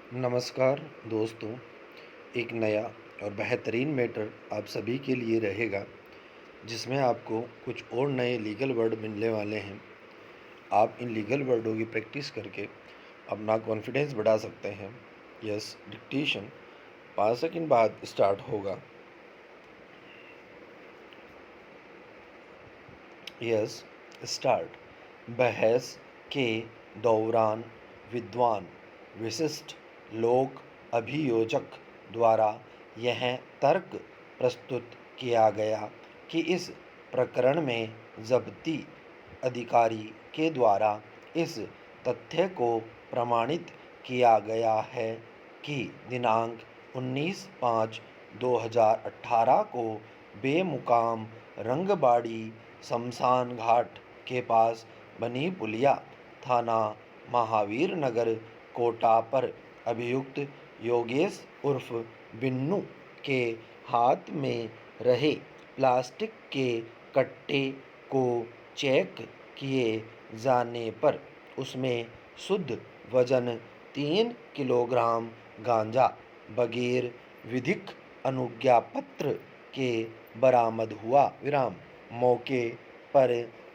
नमस्कार दोस्तों, एक नया और बेहतरीन मैटर आप सभी के लिए रहेगा, जिसमें आपको कुछ और नए लीगल वर्ड मिलने वाले हैं। आप इन लीगल वर्डों की प्रैक्टिस करके अपना कॉन्फिडेंस बढ़ा सकते हैं। यस, डिक्टेशन 5 सेकंड बाद स्टार्ट होगा। Yes, start. बहस के दौरान विद्वान विशिष्ट लोक अभियोजक द्वारा यह तर्क प्रस्तुत किया गया कि इस प्रकरण में जब्ती अधिकारी के द्वारा इस तथ्य को प्रमाणित किया गया है कि दिनांक 19/5/2018 को बेमुकाम रंगबाड़ी शमशान घाट के पास बनी पुलिया थाना महावीर नगर कोटा पर अभियुक्त योगेश उर्फ बिन्नू के हाथ में रहे प्लास्टिक के कट्टे को चेक किए जाने पर उसमें शुद्ध वजन 3 किलोग्राम गांजा बगैर विधिक अनुज्ञापत्र के बरामद हुआ। मौके पर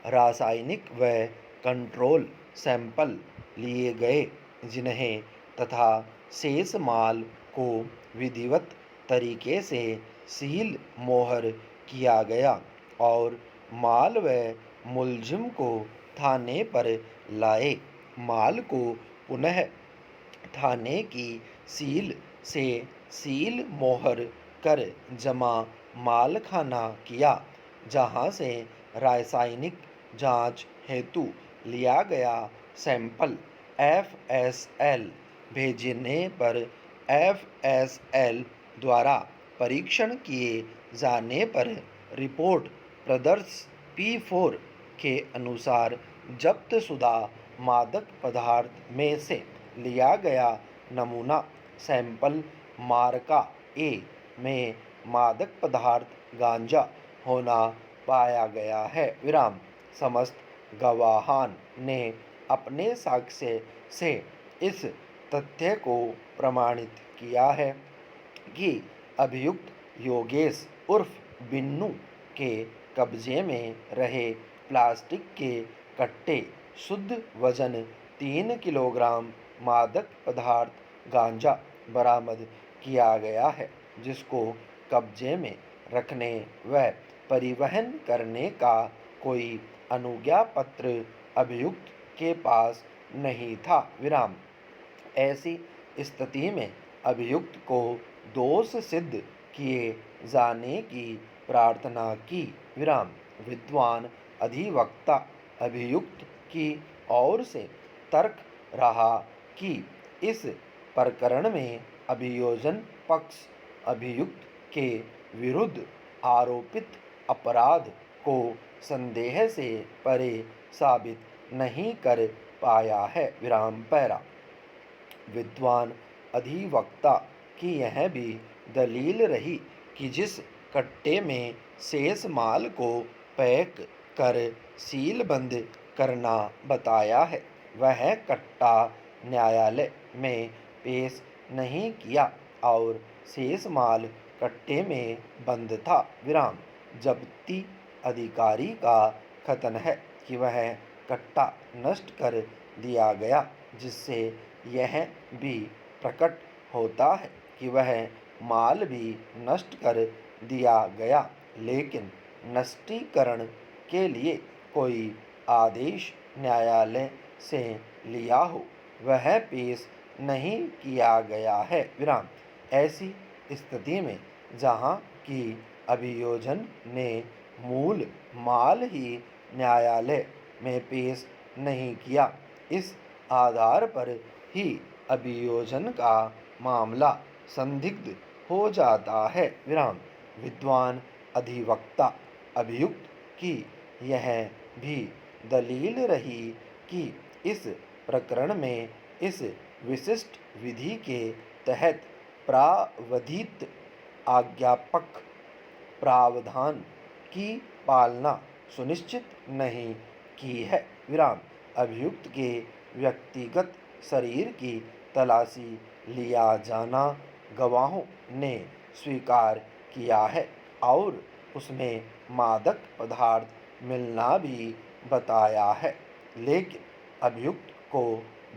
रासायनिक व कंट्रोल सैंपल लिए गए, जिन्हें तथा शेष माल को विधिवत तरीके से सील मोहर किया गया और माल व मुलजिम को थाने पर लाए। माल को पुनः थाने की सील से सील मोहर कर जमा मालखाना किया, जहां से रासायनिक जांच हेतु लिया गया सैंपल FSL भेजने पर FSL द्वारा परीक्षण किए जाने पर रिपोर्ट प्रदर्श P4 के अनुसार जब्तशुदा मादक पदार्थ में से लिया गया नमूना सैंपल मार्का A में मादक पदार्थ गांजा होना पाया गया है। समस्त गवाहान ने अपने साक्ष्य से इस तथ्य को प्रमाणित किया है कि अभियुक्त योगेश उर्फ बिन्नू के कब्जे में रहे प्लास्टिक के कट्टे शुद्ध वजन 3 किलोग्राम मादक पदार्थ गांजा बरामद किया गया है, जिसको कब्जे में रखने व परिवहन करने का कोई अनुज्ञा पत्र अभियुक्त के पास नहीं था। ऐसी स्थिति में अभियुक्त को दोष सिद्ध किए जाने की प्रार्थना की। विद्वान अधिवक्ता अभियुक्त की ओर से तर्क रहा कि इस प्रकरण में अभियोजन पक्ष अभियुक्त के विरुद्ध आरोपित अपराध को संदेह से परे साबित नहीं कर पाया है। विद्वान अधिवक्ता की यह भी दलील रही कि जिस कट्टे में शेष माल को पैक कर सीलबंद करना बताया है, वह कट्टा न्यायालय में पेश नहीं किया और शेष माल कट्टे में बंद था। जब्ती अधिकारी का कथन है कि वह कट्टा नष्ट कर दिया गया, जिससे यह भी प्रकट होता है कि वह माल भी नष्ट कर दिया गया, लेकिन नष्टीकरण के लिए कोई आदेश न्यायालय से लिया हो वह पेश नहीं किया गया है। ऐसी स्थिति में जहां कि अभियोजन ने मूल माल ही न्यायालय में पेश नहीं किया, इस आधार पर ही अभियोजन का मामला संदिग्ध हो जाता है। विद्वान अधिवक्ता अभियुक्त की यह भी दलील रही कि इस प्रकरण में इस विशिष्ट विधि के तहत प्रावधित आज्ञापक प्रावधान की पालना सुनिश्चित नहीं की है। अभियुक्त के व्यक्तिगत शरीर की तलाशी लिया जाना गवाहों ने स्वीकार किया है और उसमें मादक पदार्थ मिलना भी बताया है, लेकिन अभियुक्त को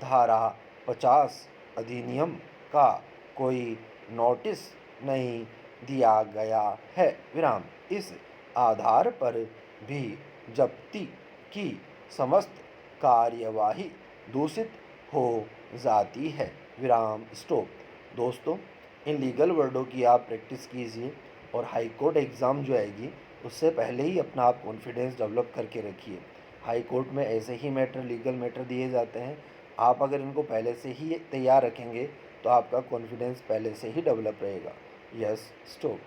धारा 50 अधिनियम का कोई नोटिस नहीं दिया गया है। विराम। इस आधार पर भी जब्ती की समस्त कार्यवाही दूषित हो जाती है। विराम स्टॉप। दोस्तों, इन लीगल वर्डों की आप प्रैक्टिस कीजिए और हाई कोर्ट एग्ज़ाम जो आएगी उससे पहले ही अपना आप कॉन्फिडेंस डेवलप करके रखिए। हाई कोर्ट में ऐसे ही मैटर, लीगल मैटर दिए जाते हैं। आप अगर इनको पहले से ही तैयार रखेंगे तो आपका कॉन्फिडेंस पहले से ही डेवलप रहेगा। Yes, stop.